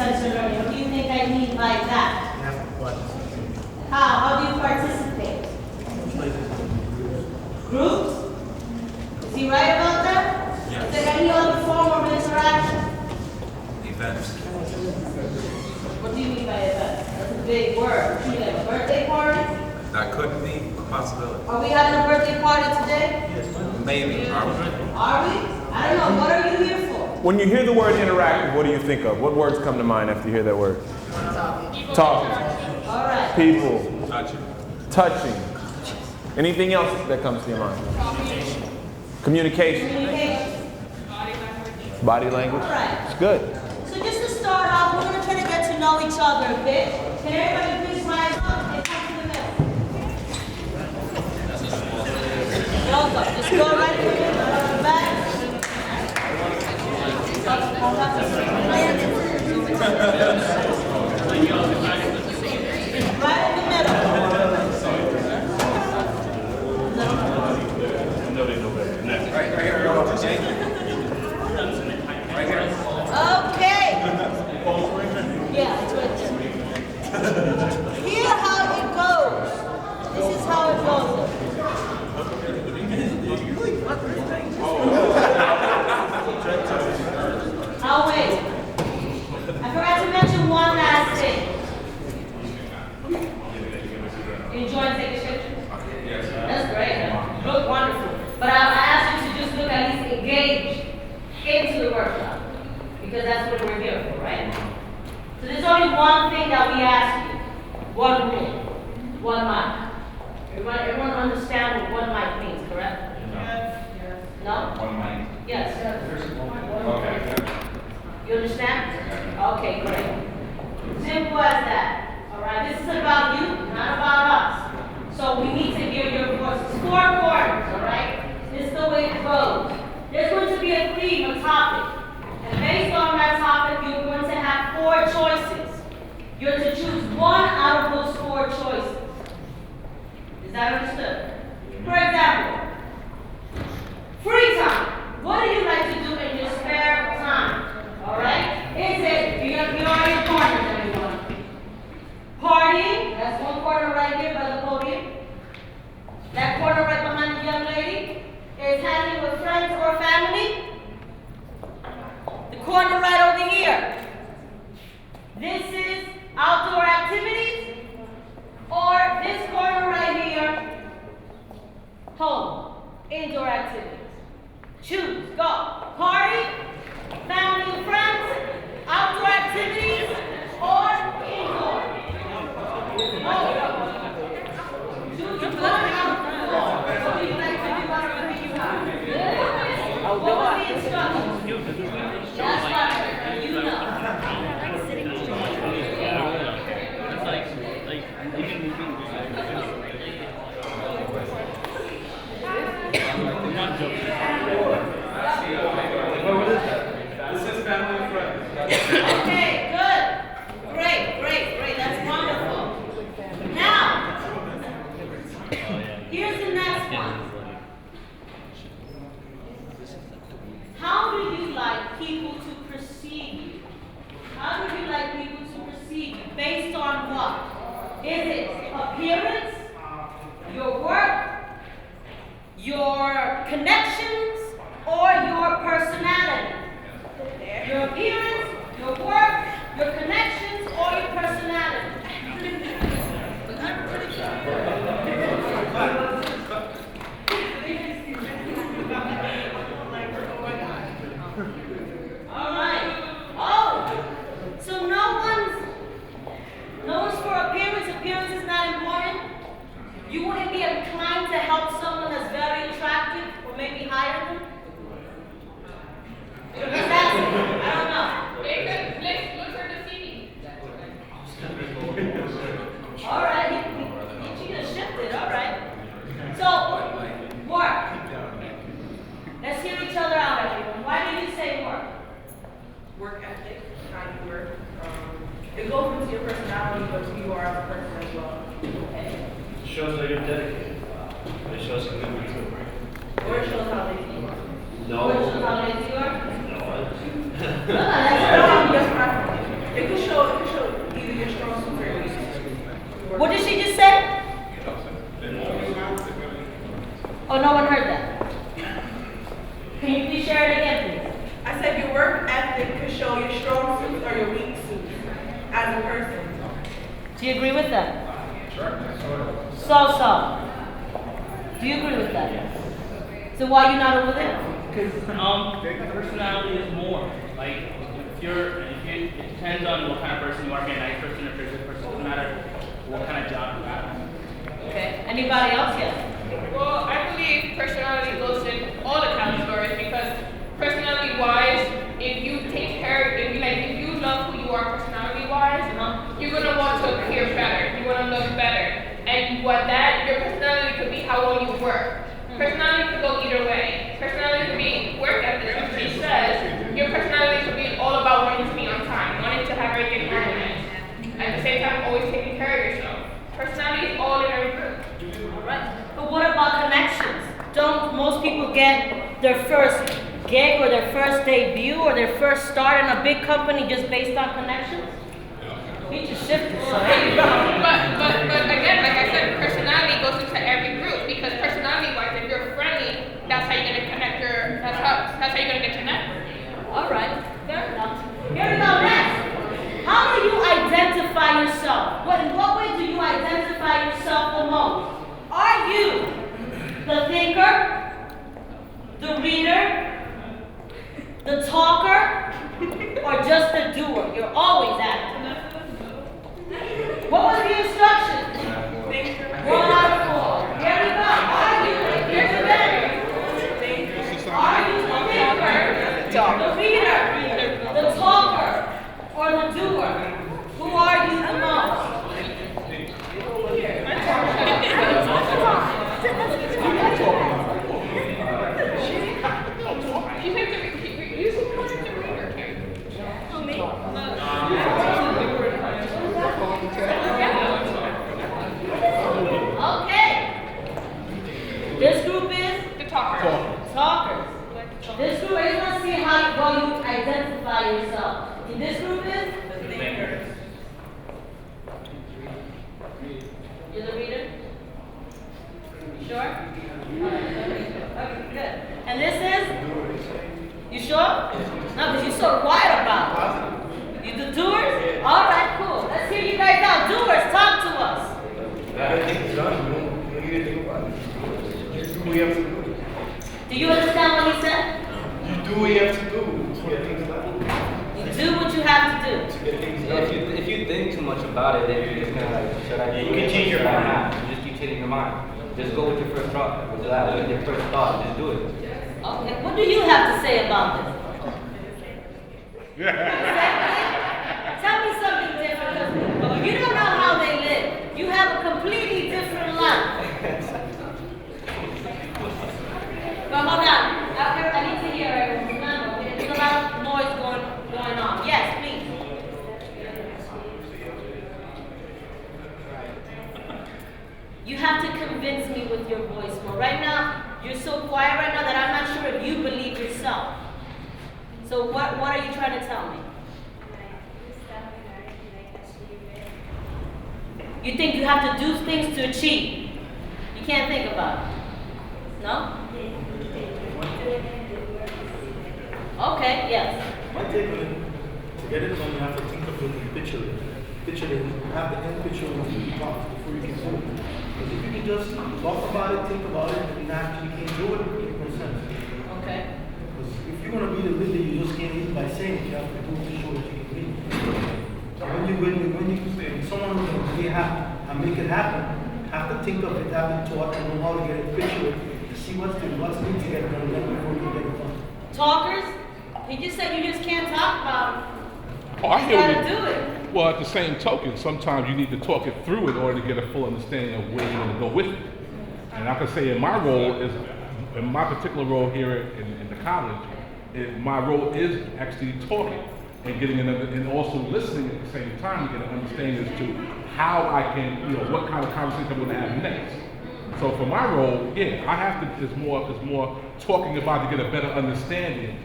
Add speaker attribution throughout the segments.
Speaker 1: sensor learning. What do you think I mean by that? How do you participate? Groups? Is he right about that?
Speaker 2: Yes.
Speaker 1: Is there any other form of interaction?
Speaker 2: Events.
Speaker 1: What do you mean by events? That's a big word. Do you mean like a birthday party?
Speaker 2: That could be a possibility.
Speaker 1: Are we having a birthday party today?
Speaker 2: Maybe.
Speaker 1: Are we? I don't know. What are you here for?
Speaker 3: When you hear the word interactive, what do you think of? What words come to mind after you hear that word? Talking.
Speaker 1: All right.
Speaker 3: People.
Speaker 2: Touching.
Speaker 3: Touching. Anything else that comes to your mind? Communication.
Speaker 1: Communication.
Speaker 3: Body language.
Speaker 1: All right.
Speaker 3: It's good.
Speaker 1: So just to start off, we're going to try to get to know each other a bit. Can everybody please rise up and come to the middle? Go. Just go right in the middle, the back. Right in the middle. Okay. Yeah, it's right there. Here's how it goes. This is how it goes. I'll wait. I forgot to mention one last thing. You enjoy taking pictures? Yes. That's great. You look wonderful. But I'll ask you to just look at least engage into the workshop. Because that's what we're here for, right? So there's only one thing that we ask you. One rule. One mic. Everyone understand what one mic means, correct? Yes. No?
Speaker 2: One mic.
Speaker 1: Yes.
Speaker 2: Okay.
Speaker 1: You understand? Okay, great. Simple as that. All right, this is about you, not about us. So we need to hear your voices. 4 quarters, all right? This is the way it goes. There's going to be a theme, a topic. And based on that topic, you're going to have 4 choices. You're to choose one out of those 4 choices. Is that understood? For example, free time. What do you like to do in your spare time? All right? Is it, you already cornered everyone. Partying, that's one corner right here by the podium. That corner right behind the young lady is hanging with friends or family. The corner right over here. This is outdoor activities. Or this corner right here, home, indoor activities. Choose, go. Party, family and friends, outdoor activities, or indoor. Choose one out of the 4. What do you like to do out of the free time? What was the instructions? That's right, you know.
Speaker 2: This is family and friends.
Speaker 1: Okay, good. Great. That's wonderful. Now, here's the next one. How do you like people to perceive you? How do you like people to perceive you? Based on what? Is it appearance, your work, your connections, or your personality? Your appearance, your work, your connections, or your personality? All right. Oh, so no one's for appearance. Appearance is not important. You wouldn't be inclined to help someone that's very attractive or maybe hire them? Just asking. I don't know.
Speaker 4: Look for the CD.
Speaker 1: All right. You just shifted. All right. So, work. Let's hear each other out, everyone. Why did you say work?
Speaker 5: Work ethic, how you work. It goes into your personality, but who you are as a person as well.
Speaker 1: Okay.
Speaker 6: It shows that you're dedicated. It shows commitment to it.
Speaker 5: Or it shows how they feel.
Speaker 1: What shows how lazy you are?
Speaker 6: No.
Speaker 1: No, that's wrong.
Speaker 5: It could as a person.
Speaker 1: Do you agree with that? So. Do you agree with that? So why are you not over there?
Speaker 6: Personality is more. Like, it depends on what kind of person you are. If you're a nice person or if you're a good person, it doesn't matter what kind of job you have.
Speaker 1: Okay. Anybody else? Yes.
Speaker 4: Well, I believe personality goes in all the categories because personality-wise, if you love who you are personality-wise, you're gonna want to appear better. You're gonna look better, and your personality could be how well you work. Personality could go either way. Personality could be work ethic, as she says. Your personality could be all about wanting to be on time, wanting to have everything organized. At the same time, always taking care of yourself. Personality is all in every group.
Speaker 1: Right. But what about connections? Don't most people get their first gig or their first debut or their first start in a big company just based on connections? He just shifted.
Speaker 4: But again, like I said, personality goes into every group because personality-wise, if you're friendly, that's how you're gonna connect that's how you're gonna get to network.
Speaker 1: All right. Fair enough. Here we go. Next. How do you identify yourself? In what way do you identify yourself the most? Are you the thinker, the reader, the talker, or just the doer? You're always active. What was the instruction? 1 out of 4. Here we go. Are you the thinker? Are you the thinker, the reader, the talker, or the doer? Who are you the most? Okay. This group is
Speaker 4: The talker.
Speaker 1: talkers. This group is going to see how well you identify yourself. And this group is the thinkers. You're the reader? Sure? Okay, good. And this is? You sure? No, because you're so quiet about it. You the doers? All right, cool. Let's hear you guys out. Doers, talk to us. Do you understand what he said?
Speaker 7: You do what you have to do to get things done.
Speaker 1: You do what you have to do.
Speaker 7: To get things done.
Speaker 6: If you think too much about it, then you're just gonna like, should I do
Speaker 7: You
Speaker 6: it?
Speaker 7: can change your
Speaker 6: Should I
Speaker 7: mind.
Speaker 6: not? You just keep changing your mind. Just go with your first thought. With your first thought, just do it.
Speaker 1: Okay, what do you have to say about this? Tell me something different, because you don't know how they live. You have a completely different life. But hold on. I need to hear everyone. Remember, there's a lot of noise going on. Yes, please. You have to convince me with your voice more. Right now, you're so quiet right now that I'm not sure if you believe yourself. So what are you trying to tell me? You think you have to do things to achieve. You can't think about it. No? Okay, yes.
Speaker 8: My take on it, to get it done, you have to think of it and picture it. Picture it, have the end picture of the box before you can do it. Because if you can just talk about it, think about it, and actually can't do it, it makes no sense.
Speaker 1: Okay.
Speaker 8: Because if you're going to be the leader, you just can't lead by saying it, you have to do it to show that you can lead. So when someone who's going to be happy and make it happen, have to think of it, have to talk, and know how to get it, picture it, to see what's need to get done, then before you get it done.
Speaker 1: Talkers? He just said you just can't talk about it.
Speaker 9: Oh, I
Speaker 1: You
Speaker 9: hear
Speaker 1: gotta
Speaker 9: you.
Speaker 1: do it.
Speaker 9: Well, at the same token, sometimes you need to talk it through in order to get a full understanding of where you're going to go with it. And I can say in my role is, in my particular role here in the college, my role is actually talking and getting another, and also listening at the same time to get an understanding as to how I can, what kind of conversation I'm going to have next. So for my role, yeah, I have to, it's more talking about to get a better understanding,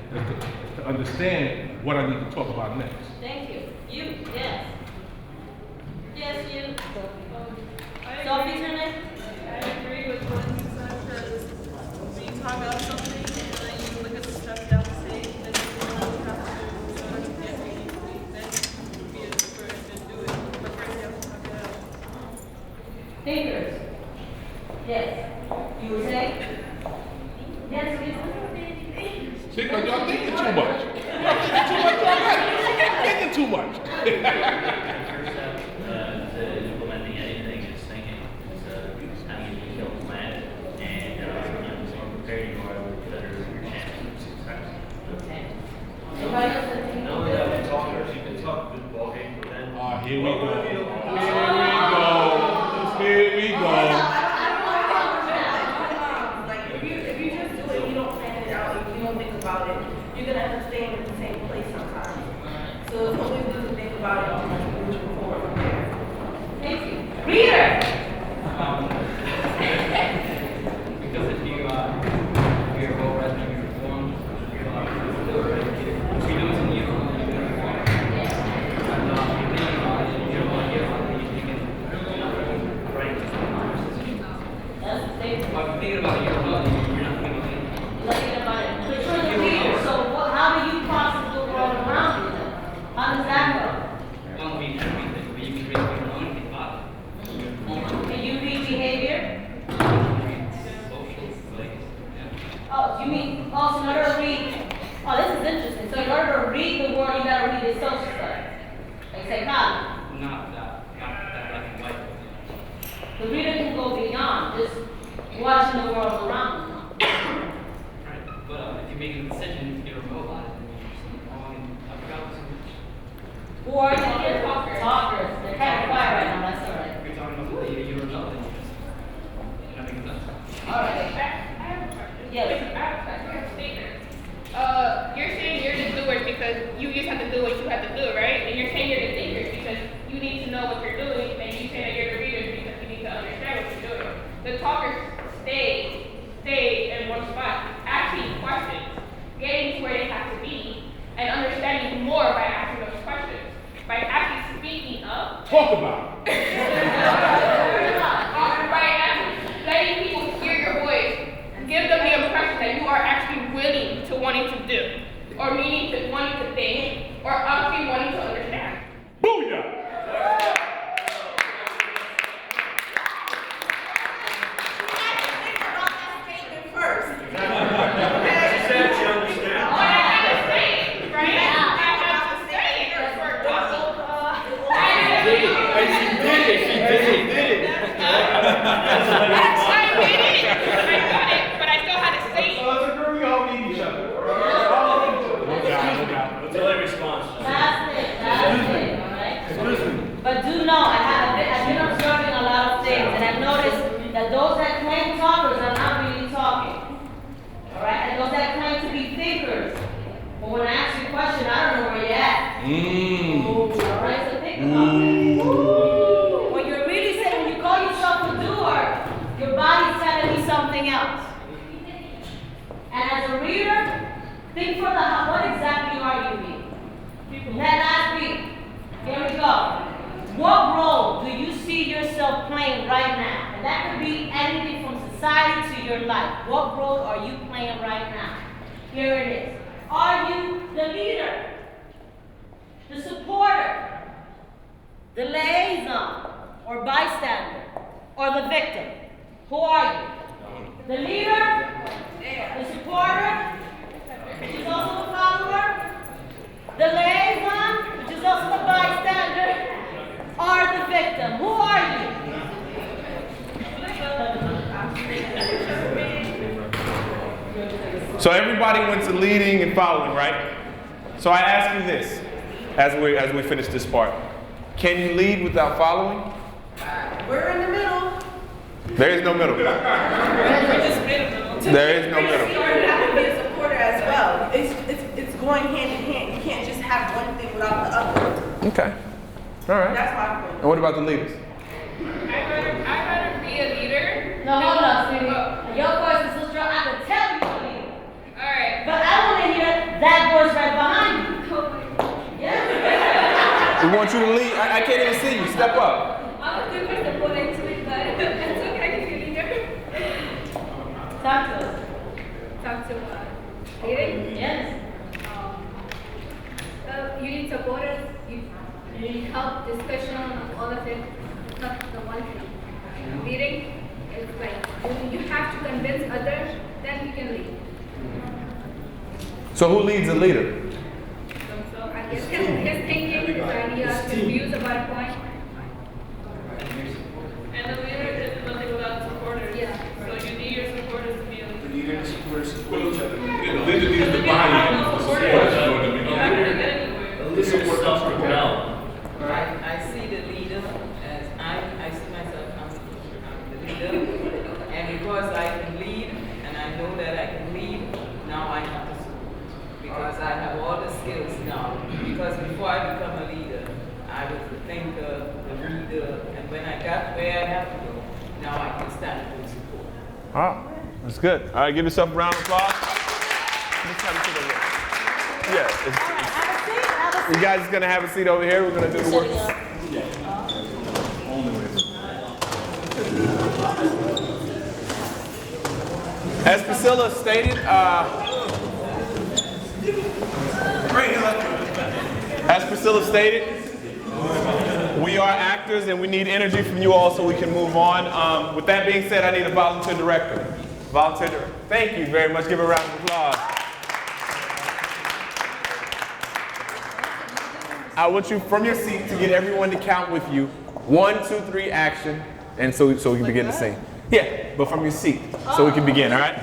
Speaker 9: to understand what I need to talk about next.
Speaker 1: Thank you. You, yes. Yes, you. Sophie's your name?
Speaker 5: I agree with what you said, because when you talk about something, and then you look at the stuff down the stage, then you have to sort of get me, then be a super and do
Speaker 1: Yes. You were saying? Yes, please.
Speaker 9: See, because y'all thinking too much. Y'all thinking too much already. Thinking too much.
Speaker 6: First step to implementing anything is thinking. So having a detailed plan and the more prepared you are, the better your chances of success.
Speaker 1: Okay. Anybody else?
Speaker 7: Now we have talkers, you can talk good ball game, but then.
Speaker 9: Here we go. Here we go.
Speaker 5: Like, if you just do it, you don't plan it out, if you don't think about it, you're gonna end up staying in the same place sometimes. So it's always good to think about it and move forward from there.
Speaker 1: Thank you. Reader!
Speaker 10: Because if you're well read and you're informed, you're already if you're doing something you don't want to do, you're informed. And if you're thinking about it, you don't want to get on it, you can write this conversation.
Speaker 1: That's the thing.
Speaker 10: But if you're thinking about it, you're not thinking about it.
Speaker 1: Thinking about it. But you're the reader, so how do you process the world around you then? How does that go?
Speaker 10: Don't read everything, but you can read what you're learning about it.
Speaker 1: Can you read behavior?
Speaker 10: Social, like, yeah.
Speaker 1: Oh, you mean, also in order to read, oh, this is interesting. So in order to read the world, you gotta read the social studies. Like psychology.
Speaker 10: Not that black and white.
Speaker 1: The reader can go beyond just watching the world around them.
Speaker 10: Right. But if you're making a decision, you're remote on it, and you're something wrong, and I forgot what's in it.
Speaker 1: Who are you? Talkers. They're kind of quiet right now, that's all right.
Speaker 10: If you're talking about the you don't know, then you're not making sense.
Speaker 1: All right.
Speaker 4: I have a question.
Speaker 1: Yes.
Speaker 4: I have a statement. You're saying you're the doers because you just have to do what you have to do, right? And you're saying you're the thinkers because you need to know what you're doing, and you say that you're the readers because you need to understand what you're doing. The talkers stay in one spot, asking questions, getting to where they have to be, and understanding more by asking those questions, by actually speaking up.
Speaker 9: Talk about it.
Speaker 4: By letting people hear your voice, give them the impression that you are actually willing to wanting to do, or meaning to wanting to think, or actually wanting to understand.
Speaker 9: Booyah!
Speaker 5: First.
Speaker 7: She said she understands.
Speaker 4: But I had to say it, right? I had to say it for
Speaker 7: And she did it.
Speaker 4: I got it, but I still had to say it.
Speaker 7: So as a group, we all need each other.
Speaker 9: No doubt.
Speaker 7: Until they respond.
Speaker 1: That's it, all right?
Speaker 8: Excuse me.
Speaker 1: But do know, I've been observing a lot of things, and I've noticed that those that claim talkers are not really talking. All right, and those that claim to be thinkers, but when I ask you a question, I don't know where you're at. All right, so think about it. When you're really saying, when you call yourself a doer, your body's telling you something else. And as a reader, think for the how. What exactly are you reading? That last read. Here we go. What role do you see yourself playing right now? And that could be anything from society to your life. What role are you playing right now? Here it is. Are you the leader? The supporter? The liaison? Or bystander? Or the victim? Who are you? The leader? The supporter? Which is also the follower? The liaison? Which is also the bystander? Or the victim? Who are you?
Speaker 3: So everybody went to leading and following, right? So I ask you this, as we finish this part. Can you lead without following?
Speaker 5: We're in the middle.
Speaker 3: There is no middle.
Speaker 5: We're just middle.
Speaker 3: There is no middle.
Speaker 5: You have to be a supporter as well. It's going hand in hand. You can't just have one thing without the other.
Speaker 3: Okay. All right.
Speaker 5: That's my point.
Speaker 3: And what about the leaders?
Speaker 4: I'd rather be a leader.
Speaker 1: No, hold on, sweetie. Your voice is so strong, I can tell you to lead.
Speaker 4: Alright.
Speaker 1: But I want to hear that voice right behind you. Yes?
Speaker 3: We want you to lead. I can't even see you. Step up.
Speaker 4: I'm a super supporter to it, but it's okay, I can be a leader.
Speaker 1: Talk to us.
Speaker 11: Talk to leading.
Speaker 1: Yes.
Speaker 11: You need supporters, you need help, discussion, all of it. Not the one thing. Leading it's like you have to convince others, then you can lead.
Speaker 3: So who leads a leader?
Speaker 11: So I guess his thinking, his ideas, his views about a point.
Speaker 4: And the leader is nothing without supporters.
Speaker 11: Yeah.
Speaker 4: So you need your supporters to be able to.
Speaker 7: The leader and supporters support each other.
Speaker 9: The leader needs to buy in.
Speaker 4: No supporters. You're not gonna get anywhere.
Speaker 7: The leader supports
Speaker 6: Self-propelled.
Speaker 12: I see the leader as I see myself as the leader, and because I can lead and I know that I can lead, now I have to support because I have all the skills now. Because before I become a leader, I was the thinker, the leader, and when I got where I have to go, now I can stand with support.
Speaker 3: Ah, that's good. All right, give yourself a round of applause. Let's have a seat over here. Yeah, you guys is gonna have a seat over here. We're gonna do the work. As Priscilla stated, we are actors and we need energy from you all so we can move on. With that being said, I need a volunteer director. Volunteer director. Thank you very much. Give a round of applause. I want you from your seat to get everyone to count with you. 1, 2, 3, action. And so we can begin to sing. Yeah, but from your seat so we can begin, all right?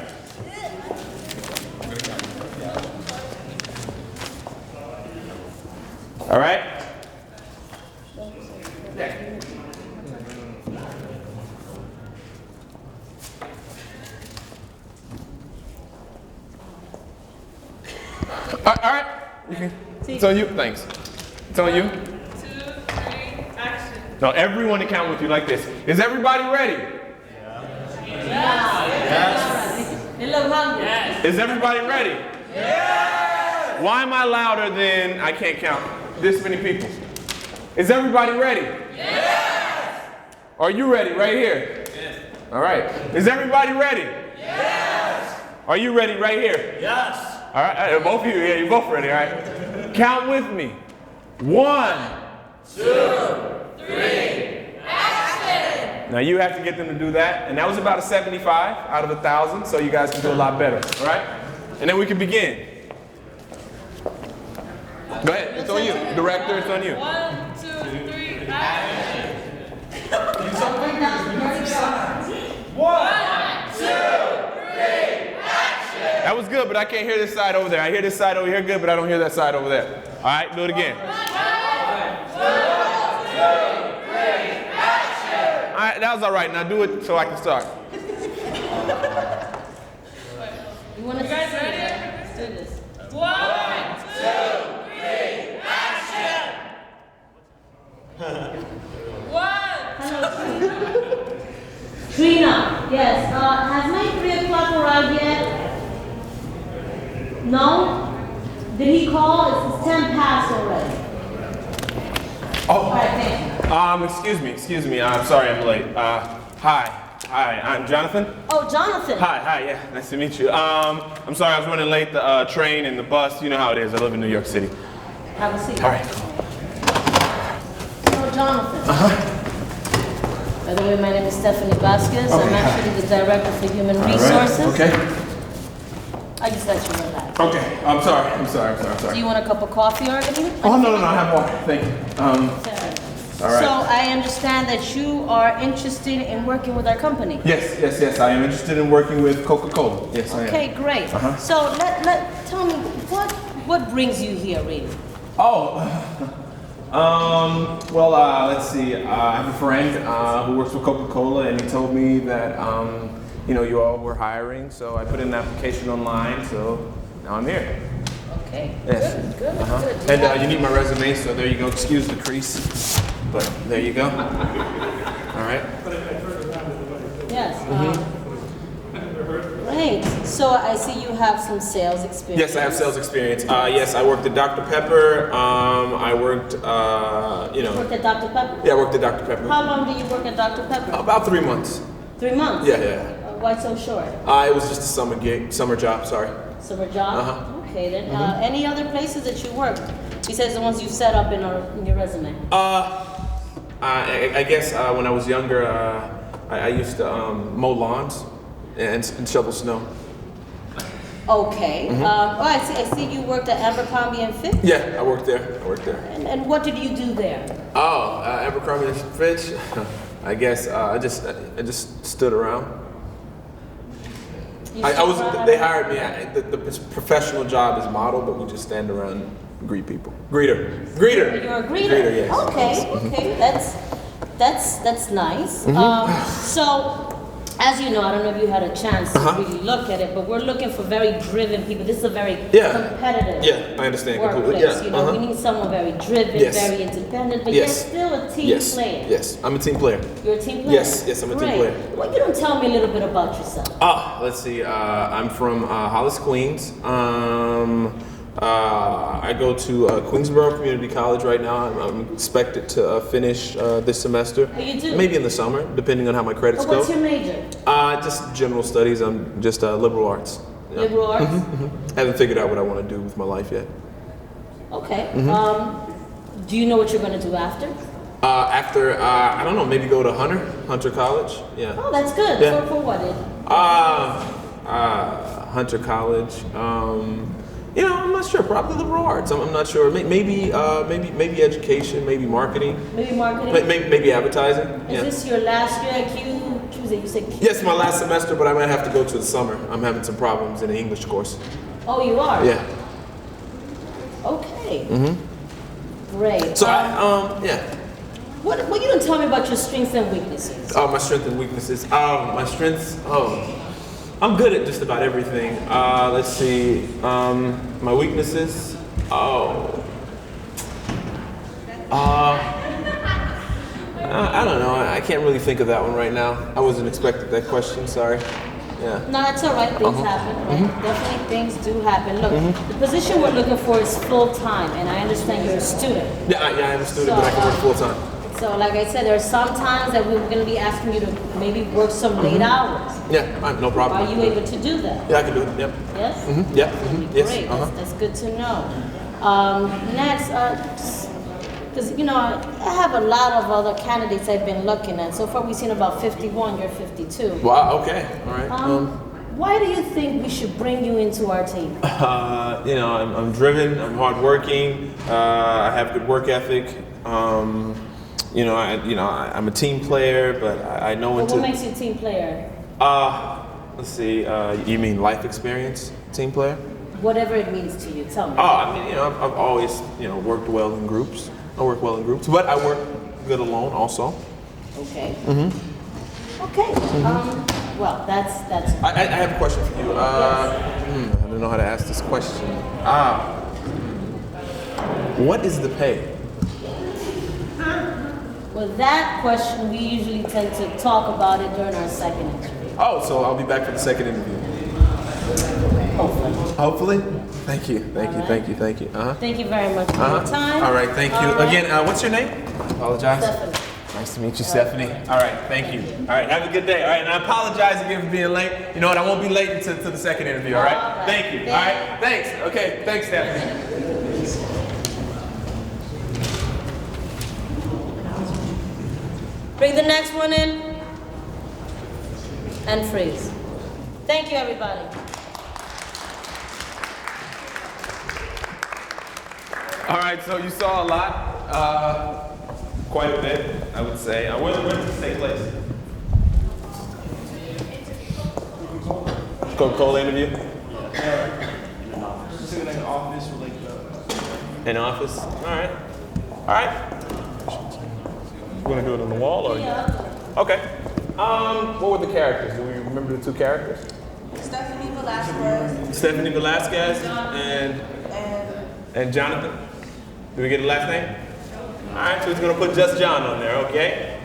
Speaker 3: All right? All right. It's on you. Thanks. It's on you.
Speaker 4: 2, 3, action.
Speaker 3: No, everyone to count with you like this. Is everybody ready?
Speaker 1: They look hungry.
Speaker 3: Is everybody ready? Yes! Why am I louder than I can't count this many people? Is everybody ready? Yes! Are you ready right here? Yes. All right. Is everybody ready? Yes! Are you ready right here?
Speaker 7: Yes.
Speaker 3: All right. Both of you, yeah, you're both ready, all right? Count with me. 1, 2, 3, action! Now you have to get them to do that, and that was about a 75 out of 1,000, so you guys can do a lot better, all right? And then we can begin. Go ahead, it's on you. Director, it's on you.
Speaker 4: 1, 2, 3, action.
Speaker 3: 1, 2, 3, action! That was good, but I can't hear this side over there. I hear this side over here good, but I don't hear that side over there. All right, do it again. 1, 2, 3, action! All right, that was all right. Now do it so I can start.
Speaker 1: You want to
Speaker 4: guys ready?
Speaker 1: Let's do this.
Speaker 4: 1, 2, 3, action. 1.
Speaker 1: Hello, Trina. Yes. Has my 3 o'clock arrived yet? No? Did he call? It's 10 past already.
Speaker 3: Oh.
Speaker 1: All right, thank you.
Speaker 3: Excuse me. I'm sorry I'm late. Hi, I'm Jonathan.
Speaker 1: Oh, Jonathan.
Speaker 3: Hi, yeah, nice to meet you. I'm sorry I was running late, the train and the bus, you know how it is, I live in New York City.
Speaker 1: Have a seat.
Speaker 3: All right.
Speaker 1: So, Jonathan. By the way, my name is Stephanie Vasquez. I'm actually the Director for Human Resources.
Speaker 3: Okay.
Speaker 1: I just let you know that.
Speaker 3: Okay, I'm sorry.
Speaker 1: Do you want a cup of coffee or anything?
Speaker 3: Oh, no, I have water, thank you. All right.
Speaker 1: So I understand that you are interested in working with our company.
Speaker 3: Yes, I am interested in working with Coca-Cola. Yes, I am.
Speaker 1: Okay, great. So tell me, what brings you here, really?
Speaker 3: Oh, let's see. I have a friend who works for Coca-Cola, and he told me that, you all were hiring, so I put in an application online, so now I'm here.
Speaker 1: Okay,
Speaker 3: Yes.
Speaker 1: good.
Speaker 3: And you need my resume, so there you go. Excuse the crease, but there you go. All right.
Speaker 1: Yes. Great. So I see you have some sales experience.
Speaker 3: Yes, I have sales experience. Yes, I worked at Dr. Pepper. I worked,
Speaker 1: Worked at Dr. Pepper?
Speaker 3: Yeah, I worked at Dr. Pepper.
Speaker 1: How long did you work at Dr. Pepper?
Speaker 3: About 3 months.
Speaker 1: 3 months?
Speaker 3: Yeah.
Speaker 1: Why so short?
Speaker 3: It was just a summer job, sorry.
Speaker 1: Summer job? Okay then. Any other places that you worked besides the ones you set up in your resume?
Speaker 3: I guess when I was younger, I used to mow lawns and shovel snow.
Speaker 1: Okay. I see you worked at Abercrombie and Fitch.
Speaker 3: Yeah, I worked there.
Speaker 1: And what did you do there?
Speaker 3: Oh, Abercrombie and Fitch. I guess I just stood around. They hired me. The professional job is model, but we just stand around and greet people. Greeter.
Speaker 1: You're a greeter?
Speaker 3: Yes.
Speaker 1: Okay. That's nice. So, as you know, I don't know if you had a chance to really look at it, but we're looking for very driven people. This is a very competitive
Speaker 3: I understand
Speaker 1: workplace.
Speaker 3: completely.
Speaker 1: You know, we need someone very driven, very independent, but yet still a team player.
Speaker 3: Yes, I'm a team player.
Speaker 1: You're a team player?
Speaker 3: Yes, I'm a team
Speaker 1: Great.
Speaker 3: player.
Speaker 1: Well, you don't tell me a little bit about yourself.
Speaker 3: Let's see. I'm from Hollis, Queens. I go to Queensborough Community College right now. I'm expected to finish this semester.
Speaker 1: Oh, you do?
Speaker 3: Maybe in the summer, depending on how my credits go.
Speaker 1: What's your major?
Speaker 3: Just general studies. I'm just liberal arts. Yeah.
Speaker 1: Liberal arts?
Speaker 3: Haven't figured out what I want to do with my life yet.
Speaker 1: Okay. Do you know what you're going to do after?
Speaker 3: After, I don't know, maybe go to Hunter College. Yeah.
Speaker 1: Oh, that's good.
Speaker 3: Yeah.
Speaker 1: For what?
Speaker 3: Hunter College. I'm not sure. Probably liberal arts. I'm not sure. Maybe education. Maybe marketing.
Speaker 1: Maybe marketing.
Speaker 3: Maybe advertising.
Speaker 1: Is this your last year at QBCC? You said Q?
Speaker 3: Yes, my last semester, but I might have to go to the summer. I'm having some problems in the English course.
Speaker 1: Oh, you are?
Speaker 3: Yeah.
Speaker 1: Okay. Great.
Speaker 3: So
Speaker 1: What you don't tell me about your strengths and weaknesses?
Speaker 3: Oh, my strengths and weaknesses. My strengths. I'm good at just about everything. Let's see. My weaknesses. I don't know. I can't really think of that one right now. I wasn't expecting that question. Sorry. Yeah.
Speaker 1: No, that's all right. Things happen. Right? Definitely things do happen. Look, the position we're looking for is full-time, and I understand you're a student.
Speaker 3: Yeah, I'm a student, but I can work full-time.
Speaker 1: So, like I said, there are some times that we're going to be asking you to maybe work some late hours.
Speaker 3: Yeah, no problem.
Speaker 1: Are you able to do that?
Speaker 3: Yeah, I can do it. Yep.
Speaker 1: Yes?
Speaker 3: Yeah. Yes.
Speaker 1: Great. That's good to know. Next, because, I have a lot of other candidates I've been looking at. So far, we've seen about 51. You're 52.
Speaker 3: Wow, okay. All right.
Speaker 1: Why do you think we should bring you into our team?
Speaker 3: I'm driven. I'm hardworking. I have good work ethic. I'm a team player, but I know
Speaker 1: What makes you a team player?
Speaker 3: Let's see. You mean life experience, team player?
Speaker 1: Whatever it means to you, tell me.
Speaker 3: I've always, worked well in groups. I work well in groups, but I work good alone also.
Speaker 1: Okay. Okay. Well, that's.
Speaker 3: I have a question for you. I don't know how to ask this question. What is the pay?
Speaker 1: Well, that question we usually tend to talk about it during our second interview.
Speaker 3: Oh, so I'll be back for the second interview. Hopefully. Thank you. Thank you.
Speaker 1: Thank you very much for your time.
Speaker 3: All right, thank you. Again, what's your name? Apologize.
Speaker 1: Stephanie.
Speaker 3: Nice to meet you, Stephanie. All right, thank you. All right, have a good day. All right, and I apologize again for being late. You know what? I won't be late until the second interview, all right? Thank you. All right, thanks. Okay, thanks, Stephanie.
Speaker 1: Bring the next one in. And freeze. Thank you, everybody.
Speaker 3: All right, so you saw a lot, quite a bit, I would say. Where did this take place? Coca-Cola interview?
Speaker 8: Just in an office or
Speaker 3: In office? All right. You want to do it on the wall or?
Speaker 1: Yeah.
Speaker 3: Okay. What were the characters? Do we remember the two characters?
Speaker 5: Stephanie Velasquez
Speaker 3: and Jonathan. Do we get the last name? All right, so he's going to put just John on there, okay?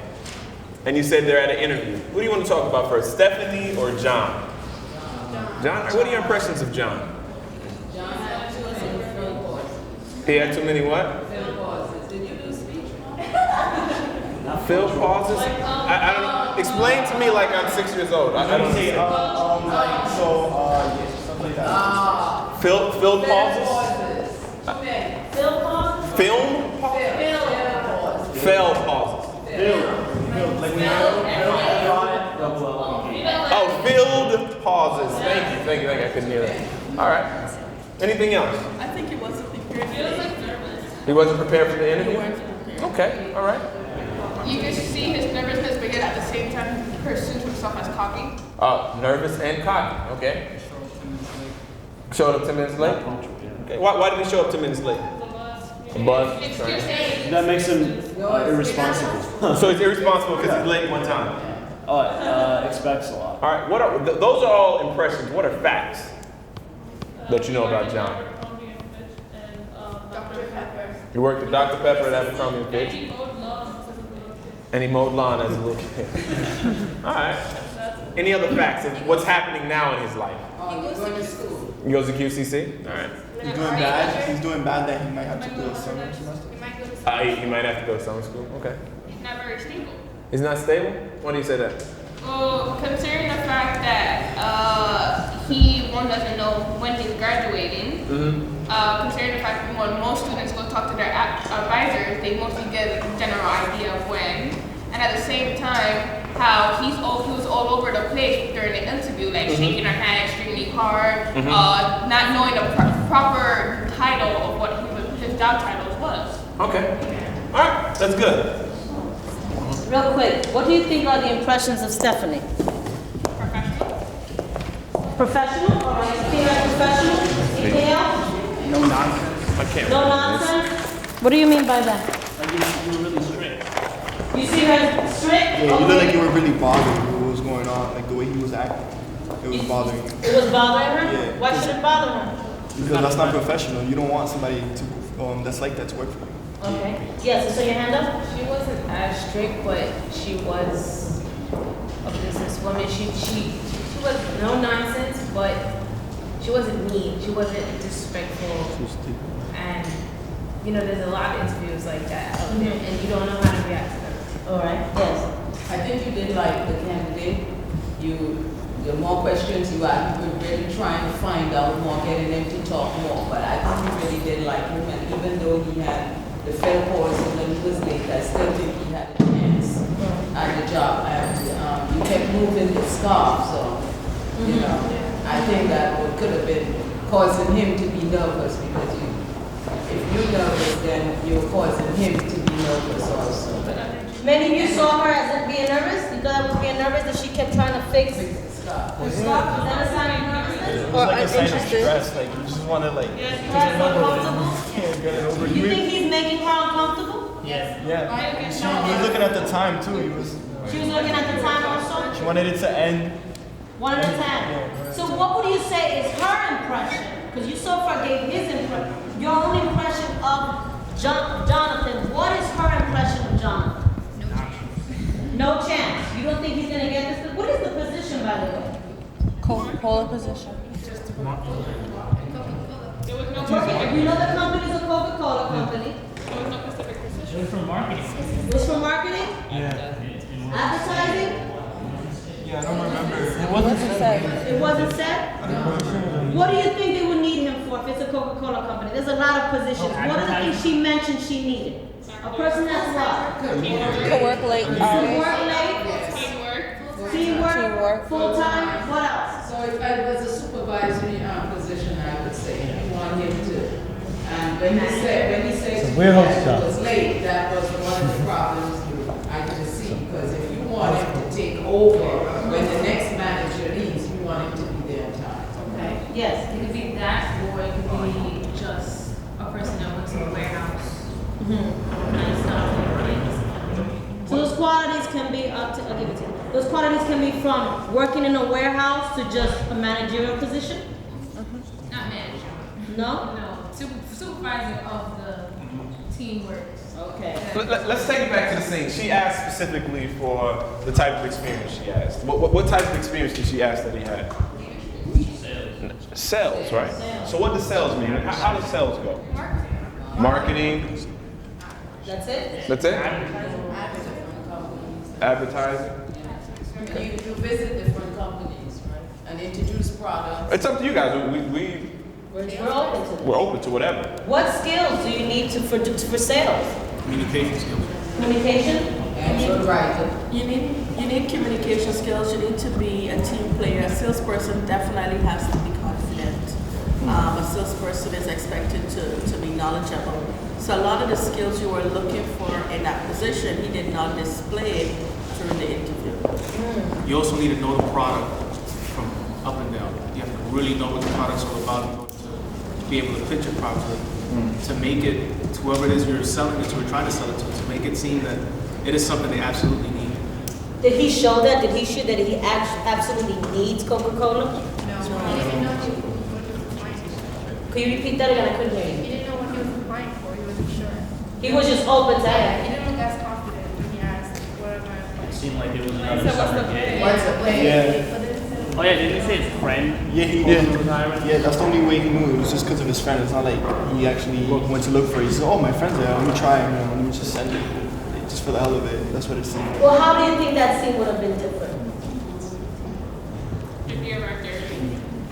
Speaker 3: And you said they're at an interview. Who do you want to talk about first, Stephanie or John? John? What are your impressions of John?
Speaker 12: John had too many fill pauses.
Speaker 3: He had too many what?
Speaker 12: Fill pauses. Did you do speech?
Speaker 3: Fill pauses? I don't know. Explain to me like I'm 6 years old. I don't understand.
Speaker 8: something like that.
Speaker 3: Fill pauses?
Speaker 1: Phil Paul?
Speaker 3: Film? Fail pauses.
Speaker 8: Like we have
Speaker 3: pauses. Thank you. I couldn't hear that. All right. Anything else?
Speaker 5: I think he wasn't prepared. He was like nervous.
Speaker 3: He wasn't prepared for the interview? Okay, all right.
Speaker 4: You can see his nervousness, but yet at the same time, he pursues himself as cocky.
Speaker 3: Nervous and cocky. Okay. Showed up 10 minutes late? Okay. Why did he show up 10 minutes late? A bus.
Speaker 7: That makes him irresponsible.
Speaker 3: So he's irresponsible because he's late one time.
Speaker 7: Expects a lot.
Speaker 3: All right. Those are all impressions. What are facts that you know about John? He worked at Dr. Pepper at Abercrombie and Fitch. And he mowed lawn as a little kid. All right. Any other facts of what's happening now in his life?
Speaker 12: He goes to school.
Speaker 3: He goes to QCC? All right.
Speaker 13: He's doing bad. He's doing bad that he might have to go to summer semester.
Speaker 3: He might have to go to summer school. Okay.
Speaker 4: He's not very stable.
Speaker 3: He's not stable? Why do you say that?
Speaker 4: Well, considering the fact that he doesn't know when he's graduating, considering the fact that when most students go talk to their advisors, they mostly get a general idea of when, and at the same time, how he was all over the place during the interview, like shaking her hand extremely hard, not knowing the proper title of what his job title was.
Speaker 3: Okay. All right. That's good.
Speaker 1: Real quick, what do you think are the impressions of Stephanie? Professional? All right, you think like professional? Anything else?
Speaker 7: No nonsense.
Speaker 3: I can't.
Speaker 1: No nonsense? What do you mean by that?
Speaker 7: Like you were really strict.
Speaker 1: You see her strict?
Speaker 13: Yeah, you look like you were really bothered with what was going on, like the way he was acting. It was bothering you.
Speaker 1: It was bothering her?
Speaker 13: Yeah.
Speaker 1: Why should it bother her?
Speaker 13: Because that's not professional. You don't want somebody to that's like that to work for you.
Speaker 1: Okay. Yes, so your hand up?
Speaker 14: She wasn't as strict, but she was a businesswoman. She was no nonsense, but she wasn't mean. She wasn't disrespectful. And there's a lot of interviews like that out there, and you don't know how to react to them.
Speaker 1: All right. Yes.
Speaker 12: I think you did like the candidate. The more questions you asked, you were really trying to find out more, getting them to talk more. But I think you really did like him, and even though he had the fair pause and then he was late, I still think he had a chance at the job. And you kept moving the scarf, so I think that could have been causing him to be nervous, because if you're nervous, then you're causing him to be nervous also.
Speaker 1: Many of you saw her as being nervous? You thought I was being nervous that she kept trying to fix the scarf? Was that a sign of nervousness?
Speaker 13: It was like a sign of stress. Like you just want to like
Speaker 1: Yes, you guys uncomfortable?
Speaker 13: get it over.
Speaker 1: You think he's making her uncomfortable?
Speaker 13: Yeah. He was looking at the time too.
Speaker 1: She was looking at the time also?
Speaker 13: She wanted it to end.
Speaker 1: One at a time. So what would you say is her impression? Because you so far gave his impression. Your own impression of Jonathan. What is her impression of Jonathan? No chance. You don't think he's going to get this? What is the position, by the way?
Speaker 5: Coca-Cola position.
Speaker 1: You know the company's a Coca-Cola company.
Speaker 4: There was no specific position.
Speaker 10: It was from marketing.
Speaker 1: It was for marketing?
Speaker 13: Yeah.
Speaker 1: Advertising?
Speaker 13: Yeah, I don't remember.
Speaker 5: It wasn't said.
Speaker 1: It wasn't set? What do you think they would need him for if it's a Coca-Cola company? There's a lot of positions. What are the things she mentioned she needed? A person that's what?
Speaker 5: Could work late.
Speaker 1: Could work late? Teamwork? Full-time? What else?
Speaker 12: So if it was a supervisory position, I would say you want him to. And when he said it was late, that was one of the problems I could see, because if you want him to take over when the next manager leaves, you want him to be there in time.
Speaker 1: Okay. Yes.
Speaker 14: It could be that, or it could be just a person that works in a warehouse. And stuff.
Speaker 1: So those qualities can be up to, I'll give it to you. Those qualities can be from working in a warehouse to just a managerial position?
Speaker 14: Not manager.
Speaker 1: No?
Speaker 14: No. Supervisor of the teamwork.
Speaker 1: Okay.
Speaker 3: Let's take it back to the scene. She asked specifically for the type of experience she asked. What type of experience did she ask that he had? Sales, right? So what does sales mean? How does sales go? Marketing.
Speaker 1: That's it?
Speaker 3: That's it? Advertising.
Speaker 12: You visit different companies, right? And introduce products.
Speaker 3: It's up to you guys.
Speaker 1: We're open to it.
Speaker 3: We're open to whatever.
Speaker 1: What skills do you need for sales?
Speaker 7: Communication skills.
Speaker 1: Communication?
Speaker 5: You need communication skills. You need to be a team player. A salesperson definitely has to be confident. A salesperson is expected to be knowledgeable. So a lot of the skills you were looking for in that position, he did not display during the interview.
Speaker 15: You also need to know the product from up and down. You have to really know what the product's all about in order to be able to pitch it properly, to make it to whoever it is you're selling it to or trying to sell it to make it seem that it is something they absolutely need.
Speaker 1: Did he show that? Did he show that he absolutely needs Coca-Cola?
Speaker 11: No. He didn't know what he was applying for.
Speaker 1: Could you repeat that again? I couldn't hear
Speaker 11: He
Speaker 1: you.
Speaker 11: didn't know what he was applying for. He wasn't sure.
Speaker 1: He was just open to
Speaker 11: Yeah,
Speaker 1: it.
Speaker 11: he didn't look as confident when he asked, what am I
Speaker 6: It
Speaker 11: applying
Speaker 6: seemed like it was
Speaker 4: So
Speaker 6: another
Speaker 4: what's
Speaker 6: summer
Speaker 4: the
Speaker 6: gig.
Speaker 4: pay?
Speaker 11: What's the pay?
Speaker 13: Yeah.
Speaker 6: Oh yeah, didn't he say his friend?
Speaker 13: Yeah, he did. Yeah, that's the only way he knew. It was just because of his friend. It's not like he actually went to look for it. He said, "Oh, my friend's there. Let me try it. Let me just send it, just for the hell of it." That's what it seemed.
Speaker 1: Well, how do you think that scene would have been different?
Speaker 4: If you arrived early,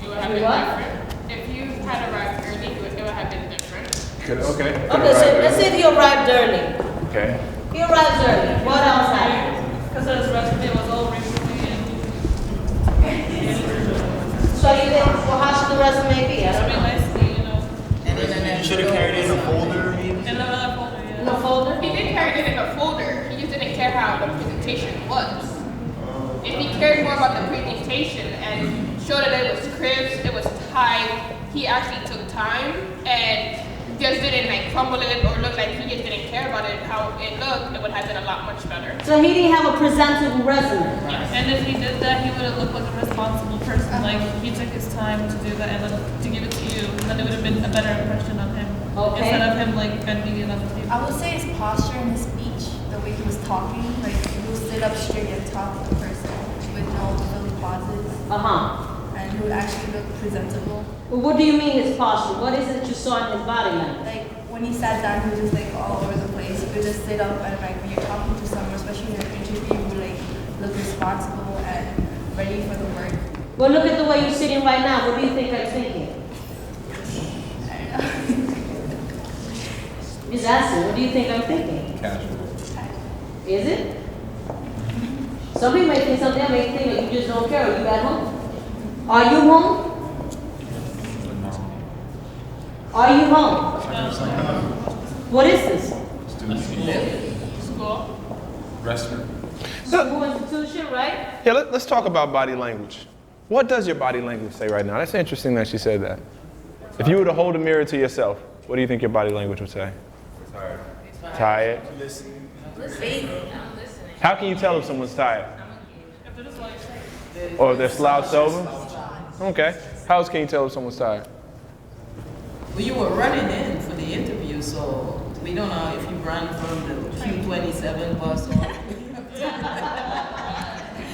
Speaker 4: it would have
Speaker 1: You
Speaker 4: been
Speaker 1: what?
Speaker 4: different. If you had arrived early, it would have been different.
Speaker 3: Okay.
Speaker 1: Okay, so let's say he arrived early.
Speaker 3: Okay.
Speaker 1: He arrives early. What else happened?
Speaker 4: Because his resume was all recently
Speaker 1: So you think, well, how should the resume be? I don't know.
Speaker 15: You should have carried it in a folder, maybe?
Speaker 4: in another folder, yeah.
Speaker 1: In a folder?
Speaker 4: He did carry it in a folder. He just didn't care how the presentation was. If he cared more about the presentation and showed that it was crisp, it was tight, he actually took time and just didn't like crumble it or look like he just didn't care about it, how it looked, it would have been a lot much better.
Speaker 1: So he didn't have a presentable resume.
Speaker 16: And if he did that, he would have looked like a responsible person. Like he took his time to do that and then to give it to you, and then it would have been a better impression of him
Speaker 1: Okay.
Speaker 16: instead of him like bending it other people.
Speaker 17: I would say his posture and his speech, the way he was talking, like he would sit up straight and talk to the person with no silly pauses.
Speaker 1: Uh-huh.
Speaker 17: And he would actually look presentable.
Speaker 1: Well, what do you mean his posture? What is it you saw in his body language?
Speaker 17: Like when he sat down, he was just like all over the place. He could just sit up and like when you're talking to someone, especially in an interview, you would like look responsible and ready for the work.
Speaker 1: Well, look at the way you're sitting right now. What do you think I'm thinking? Just asking, what do you think I'm thinking?
Speaker 2: Casual.
Speaker 1: Is it? Some people may think something, may think that you just don't care. Are you at home? Are you home? Are you home? What is this?
Speaker 4: School.
Speaker 2: Restroom.
Speaker 1: School institution, right?
Speaker 3: Yeah, let's talk about body language. What does your body language say right now? That's interesting that she said that. If you were to hold a mirror to yourself, what do you think your body language would say?
Speaker 2: Tired.
Speaker 3: Tired? How can you tell if someone's tired? Or if they're slouched over? Okay. How else can you tell if someone's tired?
Speaker 12: Well, you were running in for the interview, so we don't know if you ran from the Q27 bus or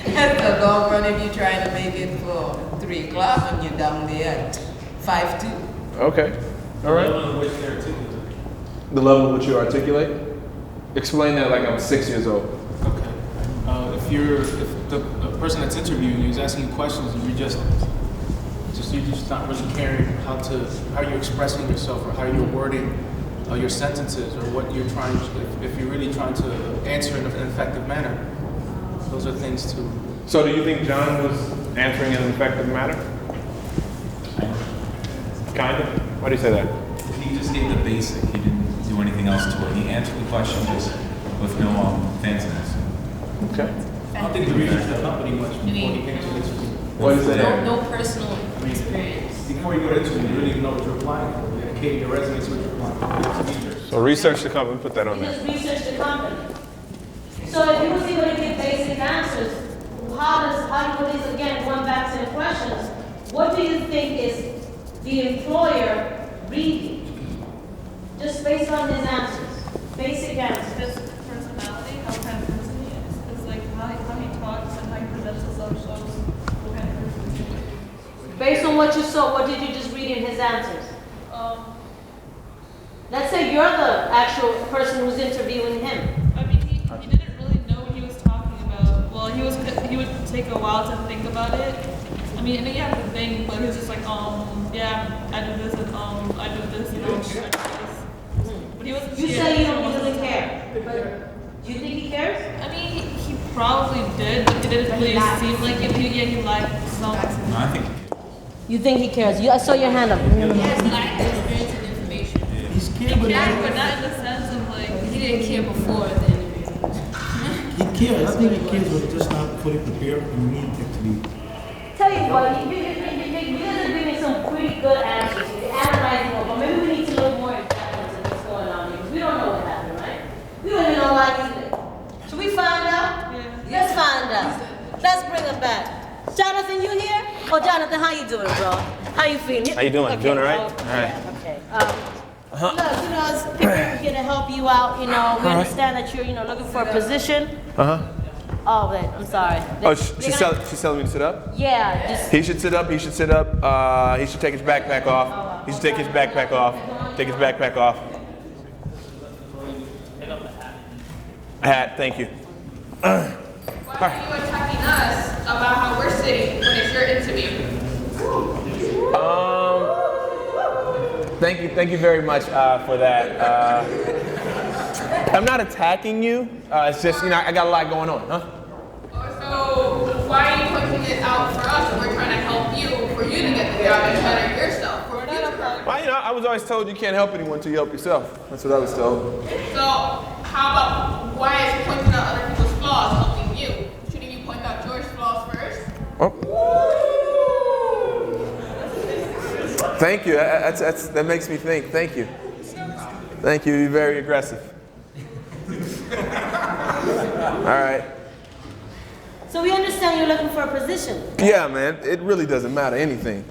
Speaker 12: that's a long run if you're trying to make it for 3 o'clock and you're down there at 5:02.
Speaker 3: Okay. All right. The level at which you articulate? Explain that like I'm 6 years old.
Speaker 15: Okay. If the person that's interviewing you is asking you questions and you're just not really caring how you're expressing yourself or how you're wording your sentences or what you're trying to, if you're really trying to answer in an effective manner. Those are things to.
Speaker 3: So do you think John was answering in an effective manner? Kind of? Why do you say that?
Speaker 2: He just gave the basic. He didn't do anything else to it. He answered the question just with no fanciness.
Speaker 3: Okay.
Speaker 15: I don't think he researched the company much before he came to this.
Speaker 3: What is that?
Speaker 14: No personal experience.
Speaker 15: Before you go into it, you really know what you're applying for. You dedicate your resume to what you're applying for.
Speaker 3: So research the company, put that on
Speaker 1: You
Speaker 3: there.
Speaker 1: just research the company. So if you was able to give basic answers, how would this, again, going back to the questions, what do you think is the employer reading? Just based on his answers, basic answers.
Speaker 16: His personality, how kind of person he is. It's like how he talks and how he presents himself shows what kind of person he is.
Speaker 1: Based on what you saw, what did you just read in his answers? Let's say you're the actual person who's interviewing him.
Speaker 16: I mean, he didn't really know what he was talking about. Well, he would take a while to think about it. I mean, and he had to think, but he was just like, yeah, I do this and I do this, I do this. But he wasn't.
Speaker 1: You say you don't really care, but do you think he cares?
Speaker 16: I probably did, but it didn't really seem like it. He liked some.
Speaker 2: No, I think
Speaker 1: You think he cares? I saw your hand up.
Speaker 14: Yes, lack of experience and information.
Speaker 8: He's
Speaker 16: He
Speaker 8: scared, but
Speaker 16: cared, but not in the sense of like,
Speaker 14: He didn't care before the interview.
Speaker 8: he cares. I think he cares, but just not fully prepared and we need it to be.
Speaker 1: Tell you what, you guys are giving some pretty good answers. You're analyzing more, but maybe we need to look more in depth into what's going on here, because we don't know what happened, right? We don't even know why he's there. Should we find out? Yeah. Let's find out. Let's bring him back. Jonathan, you here? Oh, Jonathan, how you doing, bro? How you feeling?
Speaker 3: How you doing?
Speaker 1: Okay.
Speaker 3: Doing all right?
Speaker 1: Okay.
Speaker 3: All right.
Speaker 1: Okay. Look, it's people here to help you out. We understand that you're, looking for a position. Oh, wait, I'm sorry.
Speaker 3: Oh, she's telling me to sit up?
Speaker 1: Yeah, just.
Speaker 3: He should sit up. He should sit up. He should take his backpack off. He should take his backpack off. Take his backpack off. Hat. Thank you.
Speaker 4: Why are you attacking us about how we're sitting when it's your interview?
Speaker 3: Thank you very much for that. I'm not attacking you. It's just, I got a lot going on, huh?
Speaker 4: So why are you pointing it out for us when we're trying to help you for you to get the job and better yourself for future?
Speaker 3: Well, I was always told you can't help anyone until you help yourself. That's what I was told.
Speaker 4: So how about why is pointing out other people's flaws helping you? Shouldn't you point out George's flaws first?
Speaker 3: Oh. Thank you. That makes me think. Thank you. Thank you. You're very aggressive. All right.
Speaker 1: So we understand you're looking for a position.
Speaker 3: Yeah, man. It really doesn't matter anything,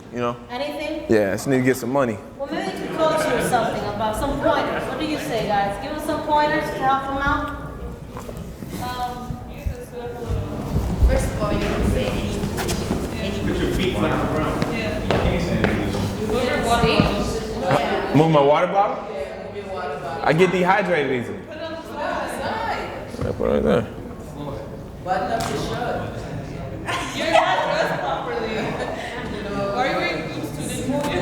Speaker 1: Anything?
Speaker 3: Yeah, I just need to get some money.
Speaker 1: Well, maybe we could coach you or something about some pointers. What do you say, guys? Give us some pointers to help them out.
Speaker 17: First of all, you don't say any.
Speaker 7: Put your feet flat on the ground.
Speaker 3: Move my water bottle? I get dehydrated easily. I put it right there.
Speaker 12: Button up your shirt.
Speaker 16: You're not dressed properly. Why are you wearing boots to this movie?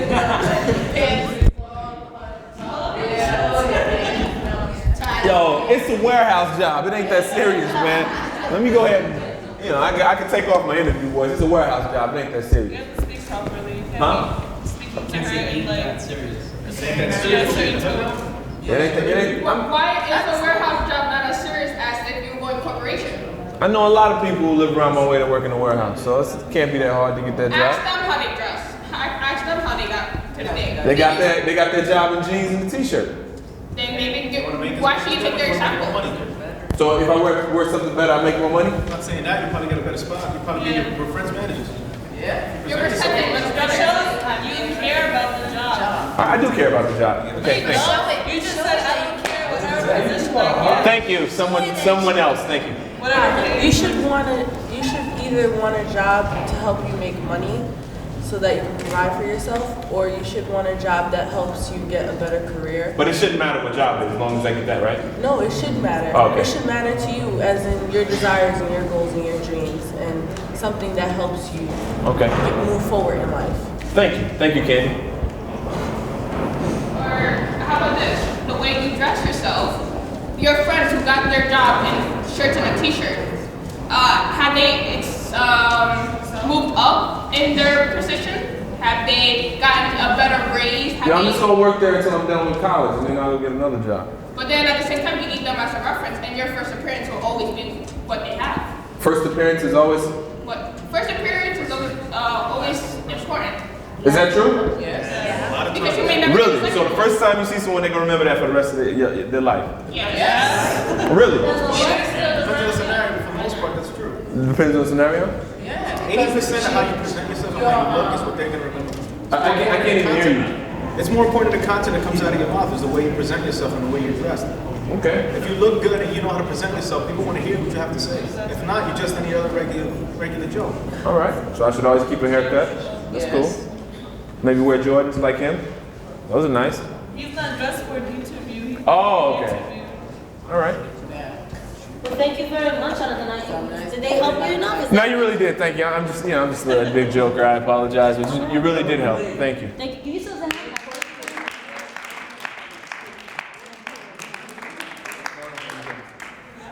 Speaker 3: Yo, it's a warehouse job. It ain't that serious, man. Let me go ahead and, I can take off my interview voice. It's a warehouse job. It ain't that
Speaker 16: You
Speaker 3: serious.
Speaker 16: have to speak properly.
Speaker 3: Huh?
Speaker 16: Speaking to
Speaker 6: Can't
Speaker 16: her
Speaker 6: say
Speaker 16: and
Speaker 6: ain't
Speaker 16: like.
Speaker 6: that serious.
Speaker 4: Why is a warehouse job not as serious as if you were going corporation?
Speaker 3: I know a lot of people who live around my way that work in a warehouse, so it can't be that hard to get that
Speaker 4: Ask
Speaker 3: job.
Speaker 4: them how they dress. Ask them how they got to the day.
Speaker 3: They got their job in jeans and a t-shirt.
Speaker 4: Then maybe why should you take their example?
Speaker 3: So if I wear something better, I make more money?
Speaker 7: I'm not saying that, you probably get a better spot. You probably get your friends managers.
Speaker 12: Yeah.
Speaker 4: Your percentage looks better.
Speaker 16: You care about the job.
Speaker 3: I do care about the job. Okay, thank you.
Speaker 16: You just said I don't care whatever position I
Speaker 3: Thank you. Someone else. Thank you.
Speaker 18: You should either want a job to help you make money so that you can provide for yourself, or you should want a job that helps you get a better career.
Speaker 3: But it shouldn't matter what job it is, as long as I get that, right?
Speaker 18: No, it should matter.
Speaker 3: Oh, okay.
Speaker 18: It should matter to you, as in your desires and your goals and your dreams, and something that helps you move forward in life.
Speaker 3: Thank you, Candy.
Speaker 4: Or how about this? The way you dress yourself. Your friends who got their job in shirts and a t-shirt, have they moved up in their position? Have they gotten a better raise?
Speaker 3: I'm just gonna work there until I'm done with college, and then I'll get another job.
Speaker 4: But then at the same time, you need them as a reference, and your first appearance will always be what they have.
Speaker 3: First appearance is always.
Speaker 4: First appearance is always important.
Speaker 3: Is that true?
Speaker 4: Yes. Because you may never
Speaker 3: Really? So the first time you see someone, they're gonna remember that for the rest of their life.
Speaker 4: Yes.
Speaker 3: Really?
Speaker 7: Depends on the scenario, but for the most part, that's true.
Speaker 3: Depends on the scenario.
Speaker 7: 80% of how you present yourself and how you look is what they're gonna remember.
Speaker 3: I can't even hear you.
Speaker 7: It's more important the content that comes out of your mouth is the way you present yourself and the way you're dressed.
Speaker 3: Okay.
Speaker 7: If you look good and you know how to present yourself, people want to hear what you have to say. If not, you're just any other regular Joe.
Speaker 3: All right. So I should always keep a haircut. That's cool. Maybe wear Jordans like him. Those are nice.
Speaker 16: He's not dressed for an interview.
Speaker 3: Oh, okay. All right.
Speaker 1: Well, thank you very much, Jonathan. Did they help you enough?
Speaker 3: No, you really did. Thank you. I'm just a big joker. I apologize, but you really did help. Thank you.
Speaker 1: Thank you. Give yourselves a hand.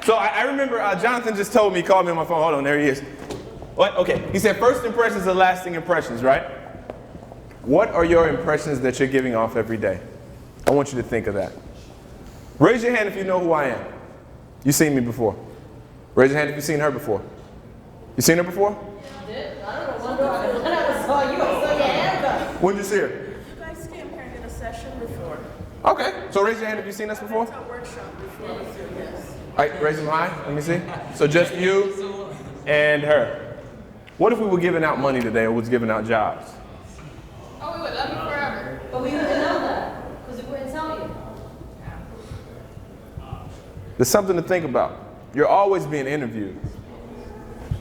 Speaker 3: So I remember Jonathan just told me, called me on my phone. Hold on, there he is. What? Okay. He said first impressions are lasting impressions, right? What are your impressions that you're giving off every day? I want you to think of that. Raise your hand if you know who I am. You've seen me before. Raise your hand if you've seen her before. You seen her before? When did you see her?
Speaker 5: You guys came here and did a session before.
Speaker 3: Okay. So raise your hand if you've seen us before.
Speaker 5: A workshop before. Yes.
Speaker 3: All right, raise them high. Let me see. So just you and her. What if we were giving out money today or was giving out jobs?
Speaker 4: Oh, we would love you forever.
Speaker 1: But we wouldn't know that, because we wouldn't tell you.
Speaker 3: There's something to think about. You're always being interviewed.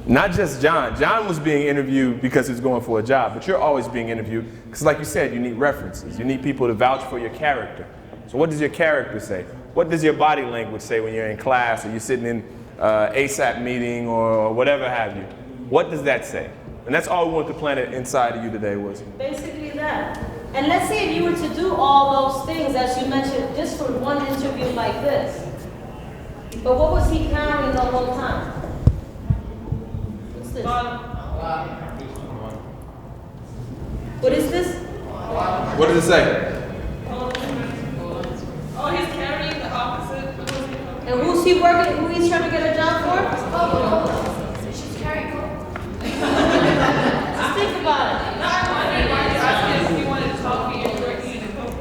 Speaker 3: Not just John. John was being interviewed because he was going for a job, but you're always being interviewed because, like you said, you need references. You need people to vouch for your character. So what does your character say? What does your body language say when you're in class or you're sitting in ASAP meeting or whatever have you? What does that say? And that's all we want to plant inside of you today was.
Speaker 1: Basically that. And let's say if you were to do all those things, as you mentioned, just for one interview like this. But what was he carrying the whole time? What's this? What is this?
Speaker 3: What does it say?
Speaker 16: Oh, he's carrying the opposite.
Speaker 1: And who's he working? Who he's trying to get a job for?
Speaker 17: She's carrying coke.
Speaker 1: Just think about it.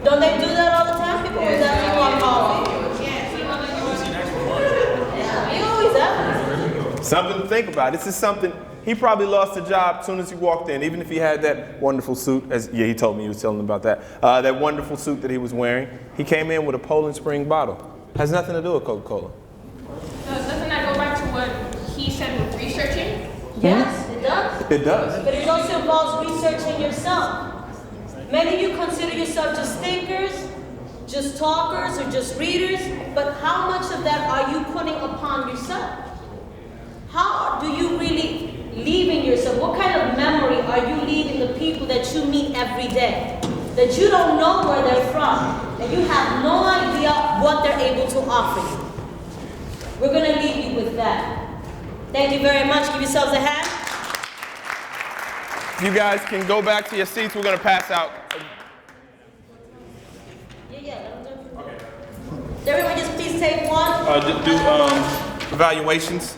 Speaker 1: Don't they do that all the time? People always ask you want coffee. Yeah, you always ask.
Speaker 3: Something to think about. This is something, he probably lost a job as soon as he walked in, even if he had that wonderful suit, he told me he was telling about that, that wonderful suit that he was wearing. He came in with a Poland Spring bottle. Has nothing to do with Coca-Cola.
Speaker 4: Doesn't that go back to what he said with researching?
Speaker 1: Yes, it does.
Speaker 3: It does.
Speaker 1: But it also involves researching yourself. Many of you consider yourself just thinkers, just talkers, or just readers, but how much of that are you putting upon yourself? How do you really leave in yourself? What kind of memory are you leaving the people that you meet every day? That you don't know where they're from, and you have no idea what they're able to offer you. We're going to leave you with that. Thank you very much. Give yourselves a hand.
Speaker 3: If you guys can go back to your seats, we're going to pass out.
Speaker 1: Everyone just please take one.
Speaker 3: Do evaluations.